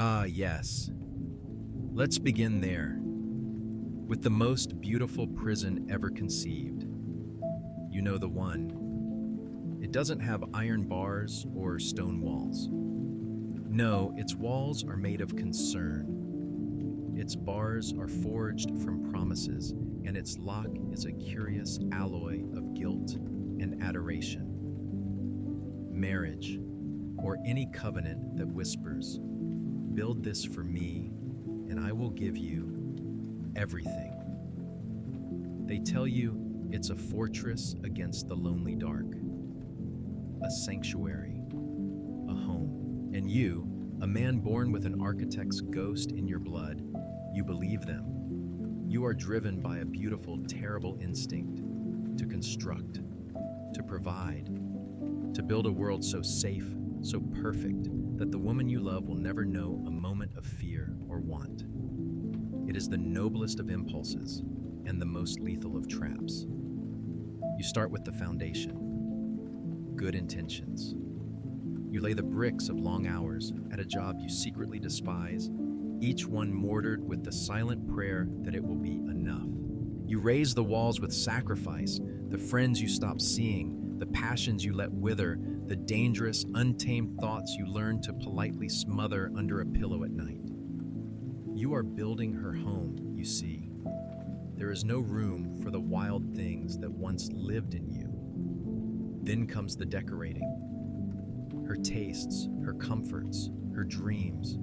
Ah, yes. Let's begin there, with the most beautiful prison ever conceived. You know the one. It doesn't have iron bars or stone walls. No, its walls are made of concern. Its bars are forged from promises, and its lock is a curious alloy of guilt and adoration. Marriage, or any covenant that whispers, "Build this for me, and I will give you everything." They tell you it's a fortress against the lonely dark, a sanctuary, a home. And you, a man born with an architect's ghost in your blood, you believe them. You are driven by a beautiful, terrible instinct to construct, to provide, to build a world so safe, so perfect, that the woman you love will never know a moment of fear or want. It is the noblest of impulses and the most lethal of traps. You start with the foundation, good intentions. You lay the bricks of long hours at a job you secretly despise, each one mortared with the silent prayer that it will be enough. You raise the walls with sacrifice, the friends you stop seeing, the passions you let wither, the dangerous, untamed thoughts you learn to politely smother under a pillow at night. You are building her home, you see. There is no room for the wild things that once lived in you. Then comes the decorating. Her tastes, her comforts, her dreams.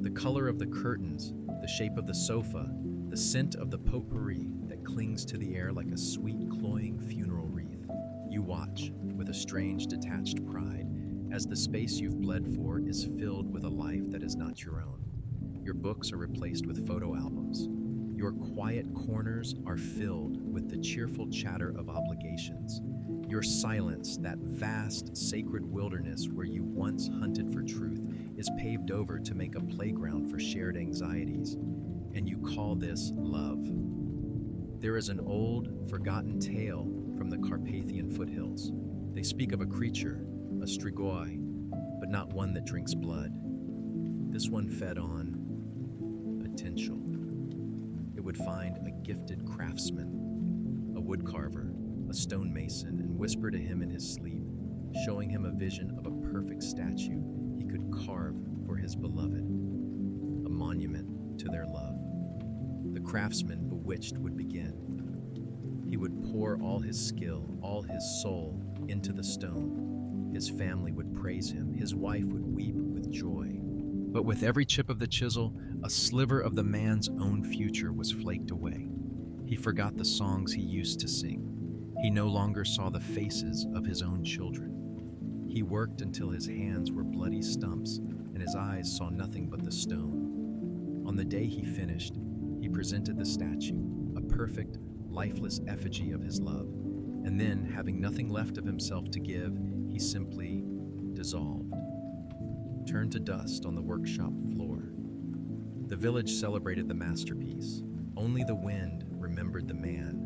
The color of the curtains, the shape of the sofa, the scent of the potpourri that clings to the air like a sweet, cloying funeral wreath. You watch, with a strange, detached pride, as the space you've bled for is filled with a life that is not your own. Your books are replaced with photo albums. Your quiet corners are filled with the cheerful chatter of obligations. Your silence, that vast, sacred wilderness where you once hunted for truth, is paved over to make a playground for shared anxieties. And you call this love. There is an old, forgotten tale from the Carpathian foothills. They speak of a creature, a strigoi, but not one that drinks blood. This one fed on potential. It would find a gifted craftsman, a woodcarver, a stonemason, and whisper to him in his sleep, showing him a vision of a perfect statue he could carve for his beloved, a monument to their love. The craftsman, bewitched, would begin. He would pour all his skill, all his soul into the stone. His family would praise him. His wife would weep with joy. But with every chip of the chisel, a sliver of the man's own future was flaked away. He forgot the songs he used to sing. He no longer saw the faces of his own children. He worked until his hands were bloody stumps and his eyes saw nothing but the stone. On the day he finished, he presented the statue, a perfect, lifeless effigy of his love. And then, having nothing left of himself to give, he simply dissolved, turned to dust on the workshop floor. The village celebrated the masterpiece. Only the wind remembered the man.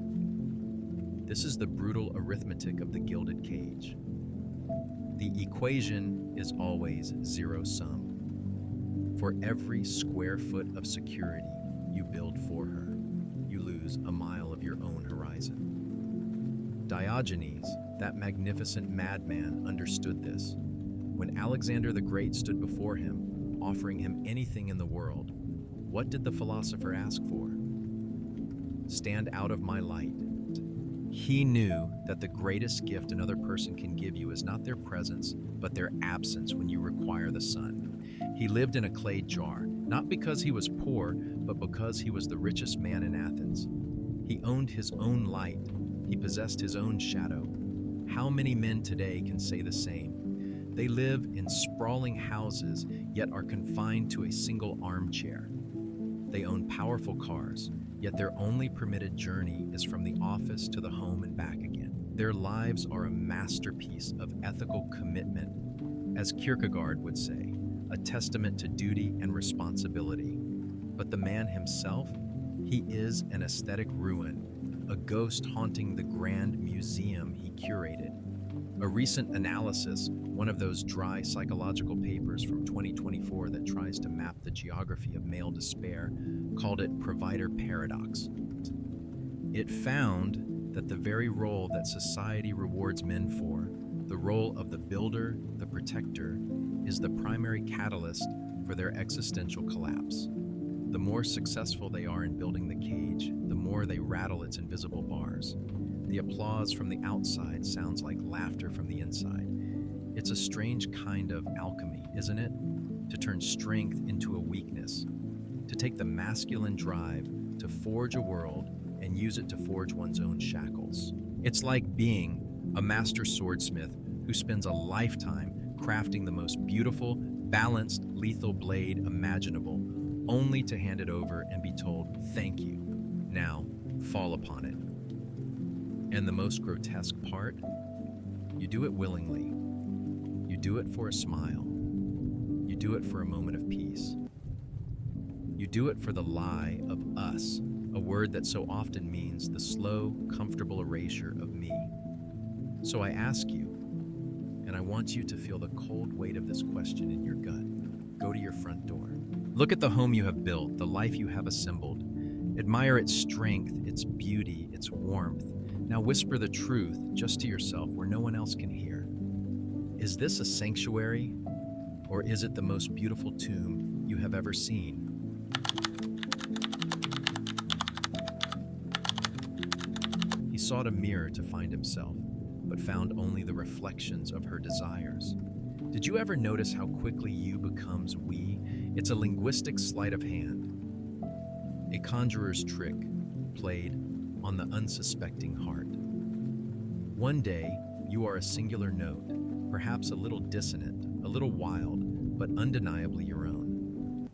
This is the brutal arithmetic of the gilded cage. The equation is always zero-sum. For every square foot of security you build for her, you lose a mile of your own horizon. Diogenes, that magnificent madman, understood this. When Alexander the Great stood before him, offering him anything in the world, what did the philosopher ask for? Stand out of my light. He knew that the greatest gift another person can give you is not their presence, but their absence when you require the sun. He lived in a clay jar, not because he was poor, but because he was the richest man in Athens. He owned his own light. He possessed his own shadow. How many men today can say the same? They live in sprawling houses, yet are confined to a single armchair. They own powerful cars, yet their only permitted journey is from the office to the home and back again. Their lives are a masterpiece of ethical commitment, as Kierkegaard would say, a testament to duty and responsibility. But the man himself, he is an aesthetic ruin, a ghost haunting the grand museum he curated. A recent analysis, one of those dry psychological papers from 2024 that tries to map the geography of male despair, called it provider paradox. It found that the very role that society rewards men for, the role of the builder, the protector, is the primary catalyst for their existential collapse. The more successful they are in building the cage, the more they rattle its invisible bars. The applause from the outside sounds like laughter from the inside. It's a strange kind of alchemy, isn't it? To turn strength into a weakness, to take the masculine drive to forge a world and use it to forge one's own shackles. It's like being a master swordsmith who spends a lifetime crafting the most beautiful, balanced, lethal blade imaginable, only to hand it over and be told, "Thank you. Now, fall upon it." And the most grotesque part? You do it willingly. You do it for a smile. You do it for a moment of peace. You do it for the lie of us, a word that so often means the slow, comfortable erasure of me. So I ask you, and I want you to feel the cold weight of this question in your gut. Go to your front door. Look at the home you have built, the life you have assembled. Admire its strength, its beauty, its warmth. Now whisper the truth just to yourself where no one else can hear. Is this a sanctuary, or is it the most beautiful tomb you have ever seen? He sought a mirror to find himself, but found only the reflections of her desires. Did you ever notice how quickly you becomes we? It's a linguistic sleight of hand, a conjurer's trick played on the unsuspecting heart. One day, you are a singular note, perhaps a little dissonant, a little wild, but undeniably your own.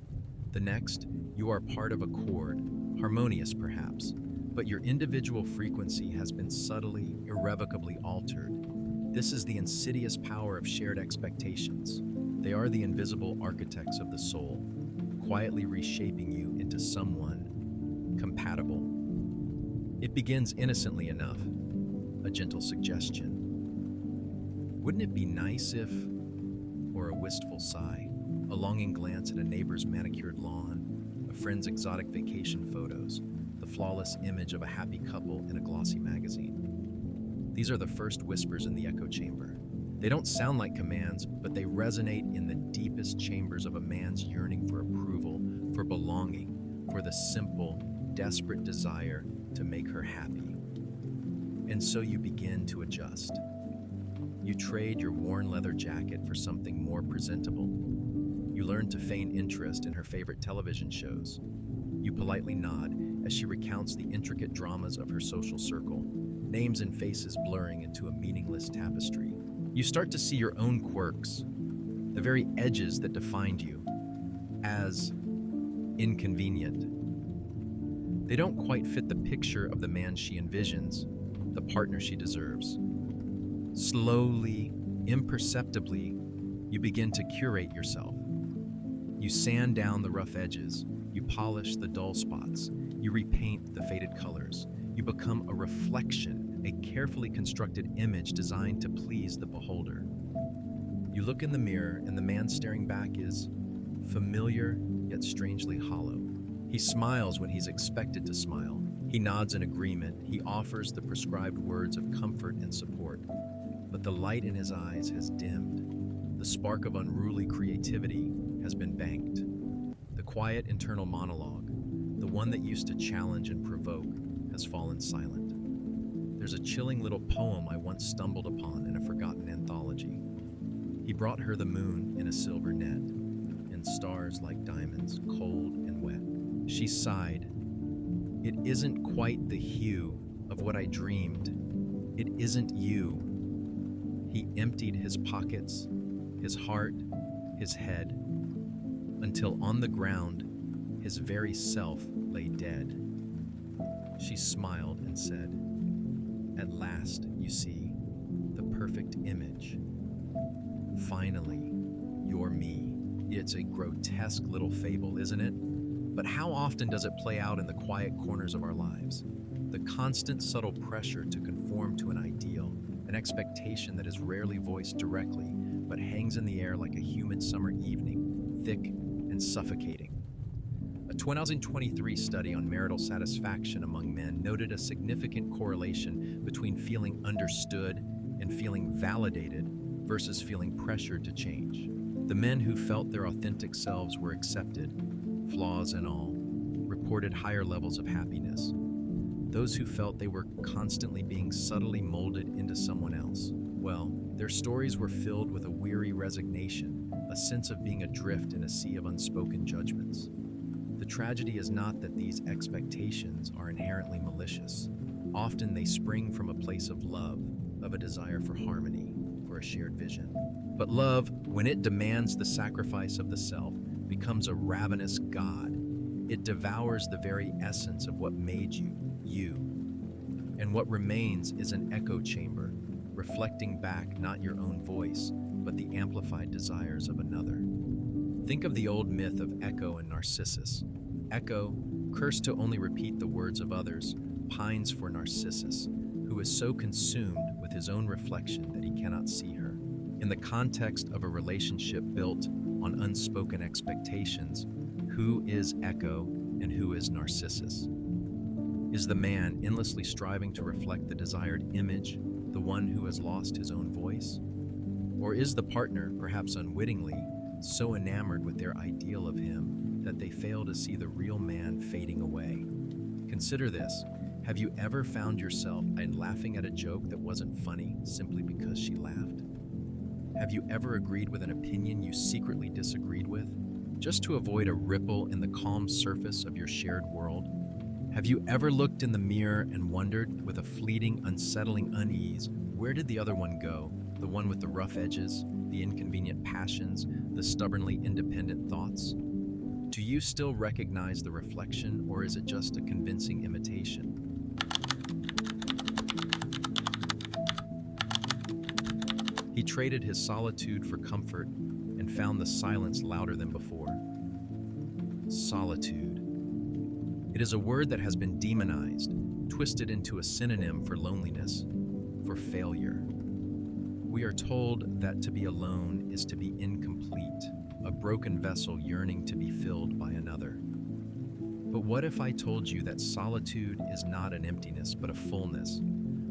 The next, you are part of a chord, harmonious perhaps, but your individual frequency has been subtly, irrevocably altered. This is the insidious power of shared expectations. They are the invisible architects of the soul, quietly reshaping you into someone compatible. It begins innocently enough, a gentle suggestion. Wouldn't it be nice if, or a wistful sigh, a longing glance at a neighbor's manicured lawn, a friend's exotic vacation photos, the flawless image of a happy couple in a glossy magazine. These are the first whispers in the echo chamber. They don't sound like commands, but they resonate in the deepest chambers of a man's yearning for approval, for belonging, for the simple, desperate desire to make her happy. And so you begin to adjust. You trade your worn leather jacket for something more presentable. You learn to feign interest in her favorite television shows. You politely nod as she recounts the intricate dramas of her social circle, names and faces blurring into a meaningless tapestry. You start to see your own quirks, the very edges that defined you, as inconvenient. They don't quite fit the picture of the man she envisions, the partner she deserves. Slowly, imperceptibly, you begin to curate yourself. You sand down the rough edges, you polish the dull spots, you repaint the faded colors. You become a reflection, a carefully constructed image designed to please the beholder. You look in the mirror, and the man staring back is familiar yet strangely hollow. He smiles when he's expected to smile. He nods in agreement. He offers the prescribed words of comfort and support. But the light in his eyes has dimmed. The spark of unruly creativity has been banked. The quiet internal monologue, the one that used to challenge and provoke, has fallen silent. There's a chilling little poem I once stumbled upon in a forgotten anthology. He brought her the moon in a silver net, and stars like diamonds, cold and wet. She sighed. It isn't quite the hue of what I dreamed. It isn't you. He emptied his pockets, his heart, his head, until on the ground, his very self lay dead. She smiled and said, "At last, you see, the perfect image. Finally, you're me." It's a grotesque little fable, isn't it? But how often does it play out in the quiet corners of our lives? The constant subtle pressure to conform to an ideal, an expectation that is rarely voiced directly, but hangs in the air like a humid summer evening, thick and suffocating. A 2023 study on marital satisfaction among men noted a significant correlation between feeling understood and feeling validated versus feeling pressured to change. The men who felt their authentic selves were accepted, flaws and all, reported higher levels of happiness. Those who felt they were constantly being subtly molded into someone else, well, their stories were filled with a weary resignation, a sense of being adrift in a sea of unspoken judgments. The tragedy is not that these expectations are inherently malicious. Often they spring from a place of love, of a desire for harmony, for a shared vision. But love, when it demands the sacrifice of the self, becomes a ravenous god. It devours the very essence of what made you, you. And what remains is an echo chamber, reflecting back not your own voice, but the amplified desires of another. Think of the old myth of Echo and Narcissus. Echo, cursed to only repeat the words of others, pines for Narcissus, who is so consumed with his own reflection that he cannot see her. In the context of a relationship built on unspoken expectations, who is Echo and who is Narcissus? Is the man endlessly striving to reflect the desired image, the one who has lost his own voice? Or is the partner, perhaps unwittingly, so enamored with their ideal of him that they fail to see the real man fading away? Consider this. Have you ever found yourself laughing at a joke that wasn't funny simply because she laughed? Have you ever agreed with an opinion you secretly disagreed with, just to avoid a ripple in the calm surface of your shared world? Have you ever looked in the mirror and wondered, with a fleeting, unsettling unease, where did the other one go? The one with the rough edges, the inconvenient passions, the stubbornly independent thoughts? Do you still recognize the reflection, or is it just a convincing imitation? He traded his solitude for comfort and found the silence louder than before. Solitude. It is a word that has been demonized, twisted into a synonym for loneliness, for failure. We are told that to be alone is to be incomplete, a broken vessel yearning to be filled by another. But what if I told you that solitude is not an emptiness, but a fullness,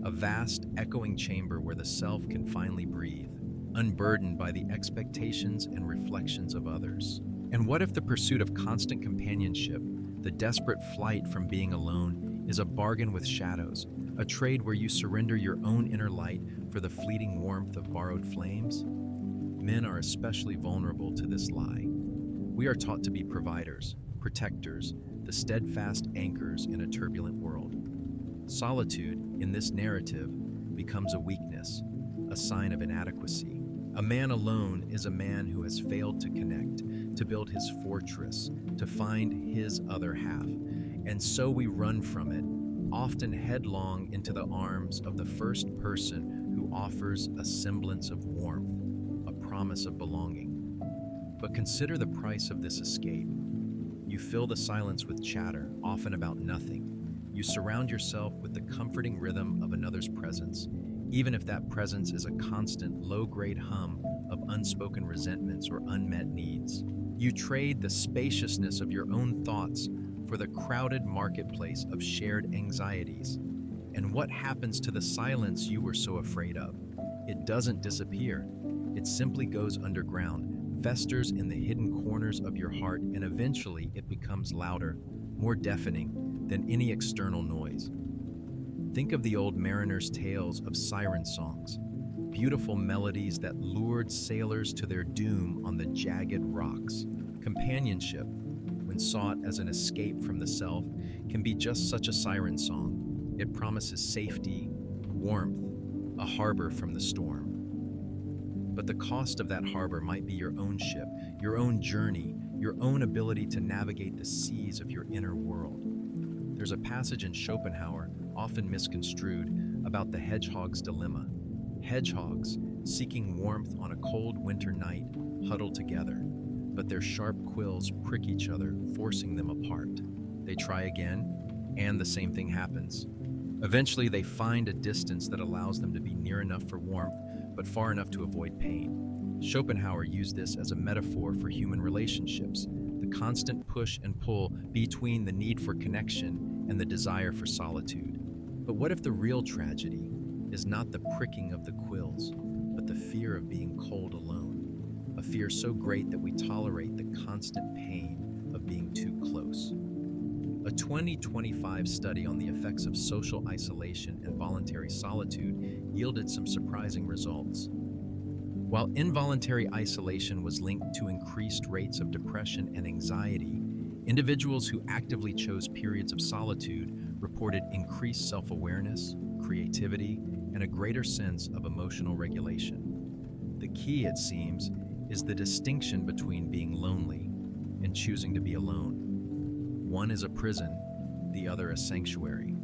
a vast, echoing chamber where the self can finally breathe, unburdened by the expectations and reflections of others? And what if the pursuit of constant companionship, the desperate flight from being alone, is a bargain with shadows, a trade where you surrender your own inner light for the fleeting warmth of borrowed flames? Men are especially vulnerable to this lie. We are taught to be providers, protectors, the steadfast anchors in a turbulent world. Solitude, in this narrative, becomes a weakness, a sign of inadequacy. A man alone is a man who has failed to connect, to build his fortress, to find his other half. And so we run from it, often headlong into the arms of the first person who offers a semblance of warmth, a promise of belonging. But consider the price of this escape. You fill the silence with chatter, often about nothing. You surround yourself with the comforting rhythm of another's presence, even if that presence is a constant, low-grade hum of unspoken resentments or unmet needs. You trade the spaciousness of your own thoughts for the crowded marketplace of shared anxieties. And what happens to the silence you were so afraid of? It doesn't disappear. It simply goes underground, festers in the hidden corners of your heart, and eventually it becomes louder, more deafening than any external noise. Think of the old mariners' tales of siren songs, beautiful melodies that lured sailors to their doom on the jagged rocks. Companionship, when sought as an escape from the self, can be just such a siren song. It promises safety, warmth, a harbor from the storm. But the cost of that harbor might be your own ship, your own journey, your own ability to navigate the seas of your inner world. There's a passage in Schopenhauer, often misconstrued, about the hedgehog's dilemma. Hedgehogs, seeking warmth on a cold winter night, huddle together, but their sharp quills prick each other, forcing them apart. They try again, and the same thing happens. Eventually, they find a distance that allows them to be near enough for warmth, but far enough to avoid pain. Schopenhauer used this as a metaphor for human relationships, the constant push and pull between the need for connection and the desire for solitude. But what if the real tragedy is not the pricking of the quills, but the fear of being cold alone? A fear so great that we tolerate the constant pain of being too close. A 2025 study on the effects of social isolation and voluntary solitude yielded some surprising results. While involuntary isolation was linked to increased rates of depression and anxiety, individuals who actively chose periods of solitude reported increased self-awareness, creativity, and a greater sense of emotional regulation. The key, it seems, is the distinction between being lonely and choosing to be alone. One is a prison, the other a sanctuary.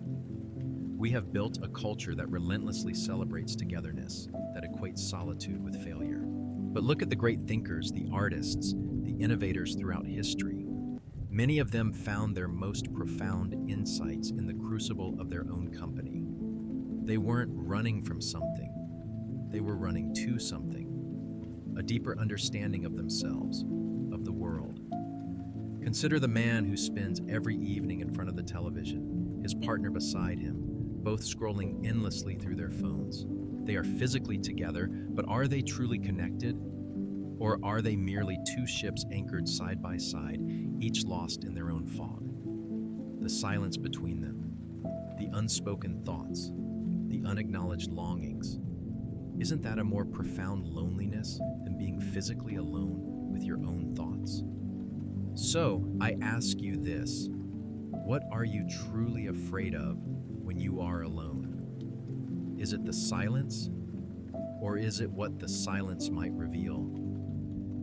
We have built a culture that relentlessly celebrates togetherness, that equates solitude with failure. But look at the great thinkers, the artists, the innovators throughout history. Many of them found their most profound insights in the crucible of their own company. They weren't running from something, they were running to something, a deeper understanding of themselves, of the world. Consider the man who spends every evening in front of the television, his partner beside him, both scrolling endlessly through their phones. They are physically together, but are they truly connected? Or are they merely two ships anchored side by side, each lost in their own fog? The silence between them, the unspoken thoughts, the unacknowledged longings. Isn't that a more profound loneliness than being physically alone with your own thoughts? So, I ask you this: what are you truly afraid of when you are alone? Is it the silence, or is it what the silence might reveal?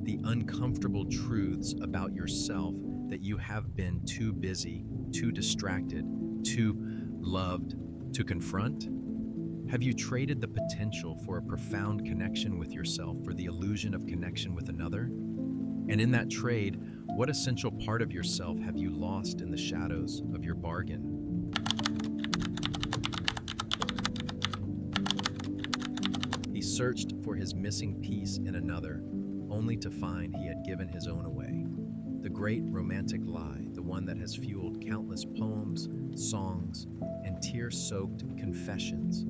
The uncomfortable truths about yourself that you have been too busy, too distracted, too loved to confront? Have you traded the potential for a profound connection with yourself for the illusion of connection with another? And in that trade, what essential part of yourself have you lost in the shadows of your bargain? He searched for his missing piece in another, only to find he had given his own away. The great romantic lie, the one that has fueled countless poems, songs, and tear-soaked confessions,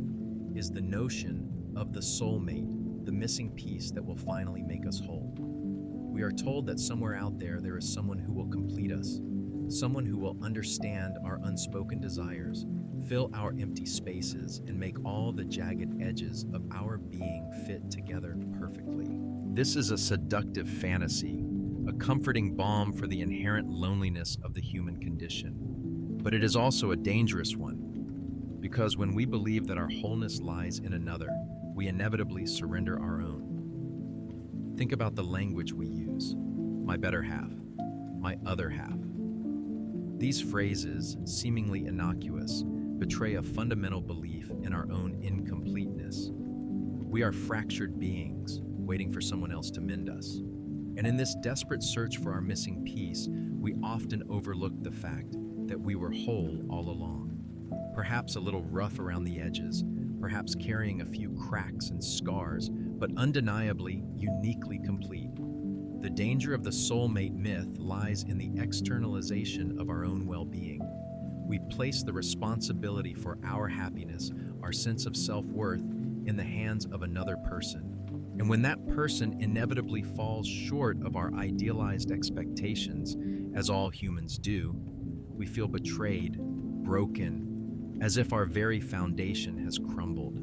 is the notion of the soulmate, the missing piece that will finally make us whole. We are told that somewhere out there is someone who will complete us, someone who will understand our unspoken desires, fill our empty spaces, and make all the jagged edges of our being fit together perfectly. This is a seductive fantasy, a comforting balm for the inherent loneliness of the human condition. But it is also a dangerous one, because when we believe that our wholeness lies in another, we inevitably surrender our own. Think about the language we use: my better half, my other half. These phrases, seemingly innocuous, betray a fundamental belief in our own incompleteness. We are fractured beings, waiting for someone else to mend us. And in this desperate search for our missing piece, we often overlook the fact that we were whole all along. Perhaps a little rough around the edges, perhaps carrying a few cracks and scars, but undeniably uniquely complete. The danger of the soulmate myth lies in the externalization of our own well-being. We place the responsibility for our happiness, our sense of self-worth, in the hands of another person. And when that person inevitably falls short of our idealized expectations, as all humans do, we feel betrayed, broken, as if our very foundation has crumbled.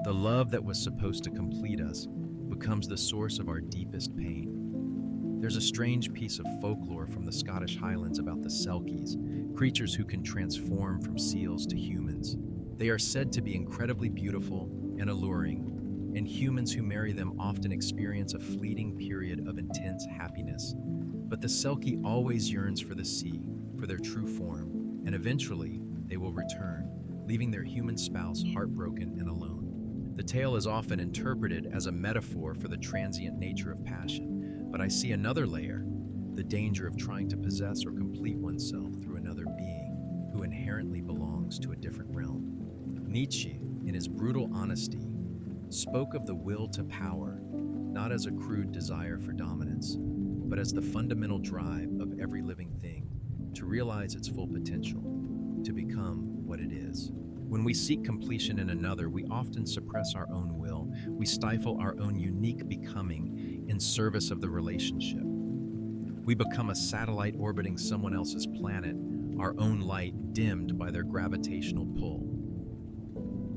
The love that was supposed to complete us becomes the source of our deepest pain. There's a strange piece of folklore from the Scottish Highlands about the Selkies, creatures who can transform from seals to humans. They are said to be incredibly beautiful and alluring, and humans who marry them often experience a fleeting period of intense happiness. But the Selkie always yearns for the sea, for their true form, and eventually they will return, leaving their human spouse heartbroken and alone. The tale is often interpreted as a metaphor for the transient nature of passion, but I see another layer: the danger of trying to possess or complete oneself through another being, who inherently belongs to a different realm. Nietzsche, in his brutal honesty, spoke of the will to power not as a crude desire for dominance, but as the fundamental drive of every living thing to realize its full potential, to become what it is. When we seek completion in another, we often suppress our own will. We stifle our own unique becoming in service of the relationship. We become a satellite orbiting someone else's planet, our own light dimmed by their gravitational pull.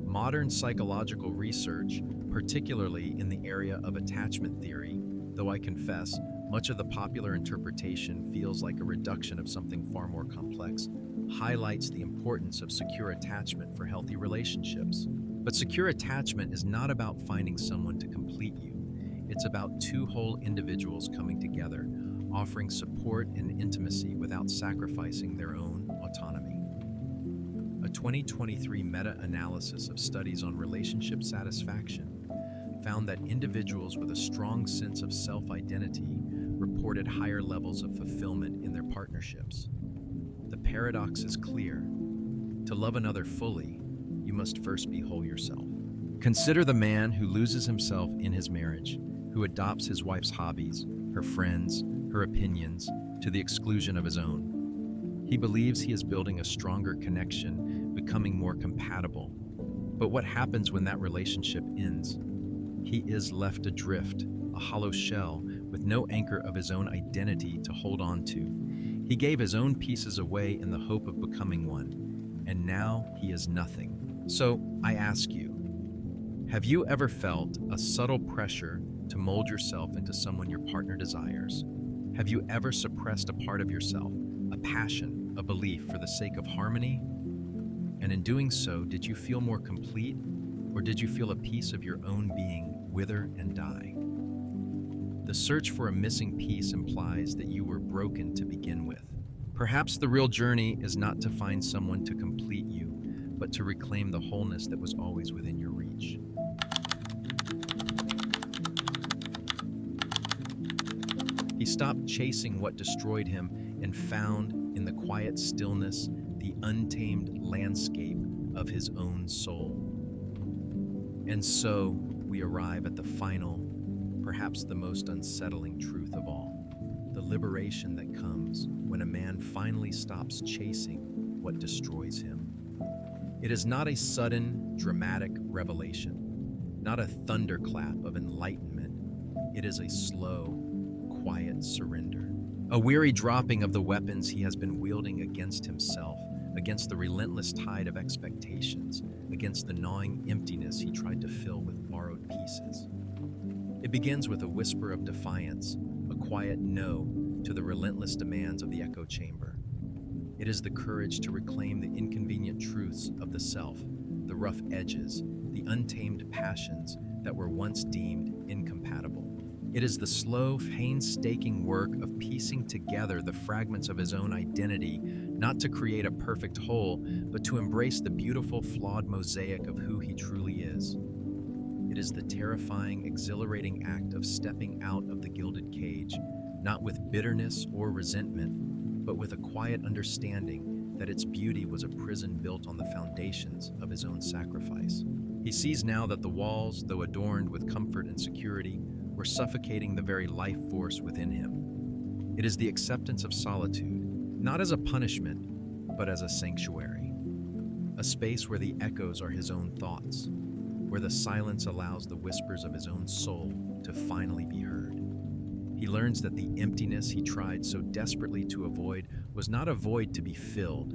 Modern psychological research, particularly in the area of attachment theory, though I confess, much of the popular interpretation feels like a reduction of something far more complex, highlights the importance of secure attachment for healthy relationships. But secure attachment is not about finding someone to complete you. It's about two whole individuals coming together, offering support and intimacy without sacrificing their own autonomy. A 2023 meta-analysis of studies on relationship satisfaction found that individuals with a strong sense of self-identity reported higher levels of fulfillment in their partnerships. The paradox is clear. To love another fully, you must first be whole yourself. Consider the man who loses himself in his marriage, who adopts his wife's hobbies, her friends, her opinions, to the exclusion of his own. He believes he is building a stronger connection, becoming more compatible. But what happens when that relationship ends? He is left adrift, a hollow shell with no anchor of his own identity to hold on to. He gave his own pieces away in the hope of becoming one, and now he is nothing. So I ask you, have you ever felt a subtle pressure to mold yourself into someone your partner desires? Have you ever suppressed a part of yourself, a passion, a belief for the sake of harmony? And in doing so, did you feel more complete, or did you feel a piece of your own being wither and die? The search for a missing piece implies that you were broken to begin with. Perhaps the real journey is not to find someone to complete you, but to reclaim the wholeness that was always within your reach. He stopped chasing what destroyed him and found in the quiet stillness the untamed landscape of his own soul. And so we arrive at the final, perhaps the most unsettling truth of all, the liberation that comes when a man finally stops chasing what destroys him. It is not a sudden, dramatic revelation, not a thunderclap of enlightenment. It is a slow, quiet surrender, a weary dropping of the weapons he has been wielding against himself, against the relentless tide of expectations, against the gnawing emptiness he tried to fill with borrowed pieces. It begins with a whisper of defiance, a quiet no to the relentless demands of the echo chamber. It is the courage to reclaim the inconvenient truths of the self, the rough edges, the untamed passions that were once deemed incompatible. It is the slow, painstaking work of piecing together the fragments of his own identity, not to create a perfect whole, but to embrace the beautiful, flawed mosaic of who he truly is. It is the terrifying, exhilarating act of stepping out of the gilded cage, not with bitterness or resentment, but with a quiet understanding that its beauty was a prison built on the foundations of his own sacrifice. He sees now that the walls, though adorned with comfort and security, were suffocating the very life force within him. It is the acceptance of solitude, not as a punishment, but as a sanctuary, a space where the echoes are his own thoughts, where the silence allows the whispers of his own soul to finally be heard. He learns that the emptiness he tried so desperately to avoid was not a void to be filled,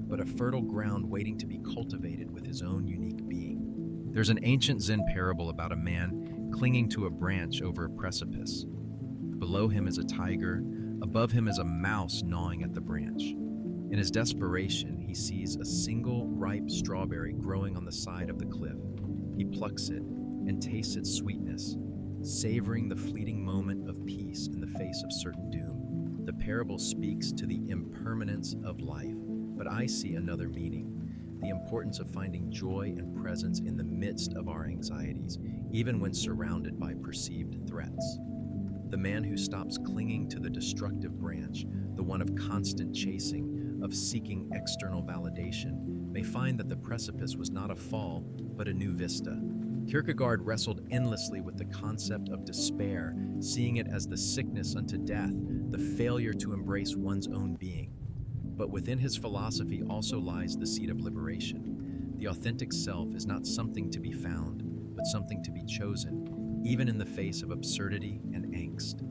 but a fertile ground waiting to be cultivated with his own unique being. There's an ancient Zen parable about a man clinging to a branch over a precipice. Below him is a tiger, above him is a mouse gnawing at the branch. In his desperation, he sees a single ripe strawberry growing on the side of the cliff. He plucks it and tastes its sweetness, savoring the fleeting moment of peace in the face of certain doom. The parable speaks to the impermanence of life, but I see another meaning: the importance of finding joy and presence in the midst of our anxieties, even when surrounded by perceived threats. The man who stops clinging to the destructive branch, the one of constant chasing, of seeking external validation may find that the precipice was not a fall, but a new vista. Kierkegaard wrestled endlessly with the concept of despair, seeing it as the sickness unto death, the failure to embrace one's own being. But within his philosophy also lies the seed of liberation. The authentic self is not something to be found, but something to be chosen, even in the face of absurdity and angst.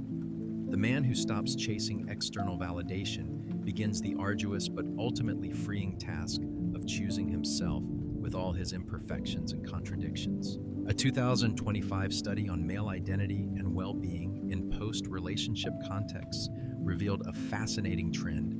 The man who stops chasing external validation begins the arduous but ultimately freeing task of choosing himself with all his imperfections and contradictions. A 2025 study on male identity and well-being in post-relationship contexts revealed a fascinating trend.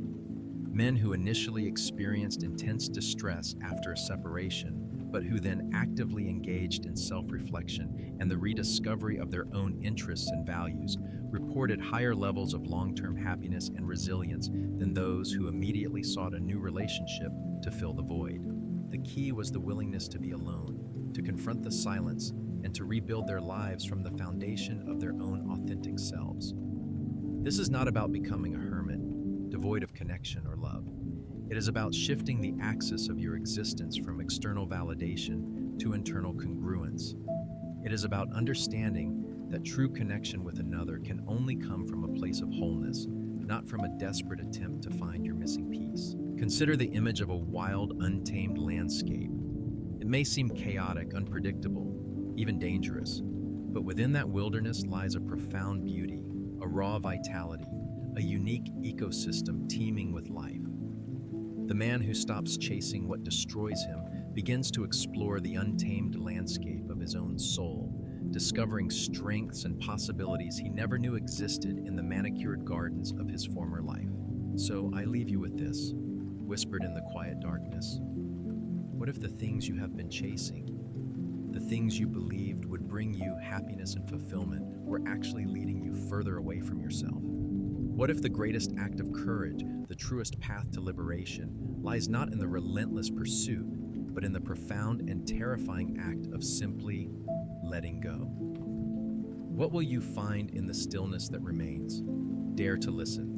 Men who initially experienced intense distress after a separation, but who then actively engaged in self-reflection and the rediscovery of their own interests and values, reported higher levels of long-term happiness and resilience than those who immediately sought a new relationship to fill the void. The key was the willingness to be alone, to confront the silence, and to rebuild their lives from the foundation of their own authentic selves. This is not about becoming a hermit, devoid of connection or love. It is about shifting the axis of your existence from external validation to internal congruence. It is about understanding that true connection with another can only come from a place of wholeness, not from a desperate attempt to find your missing piece. Consider the image of a wild, untamed landscape. It may seem chaotic, unpredictable, even dangerous, but within that wilderness lies a profound beauty, a raw vitality, a unique ecosystem teeming with life. The man who stops chasing what destroys him begins to explore the untamed landscape of his own soul, discovering strengths and possibilities he never knew existed in the manicured gardens of his former life. So I leave you with this, whispered in the quiet darkness. What if the things you have been chasing, the things you believed would bring you happiness and fulfillment, were actually leading you further away from yourself? What if the greatest act of courage, the truest path to liberation, lies not in the relentless pursuit, but in the profound and terrifying act of simply letting go? What will you find in the stillness that remains? Dare to listen.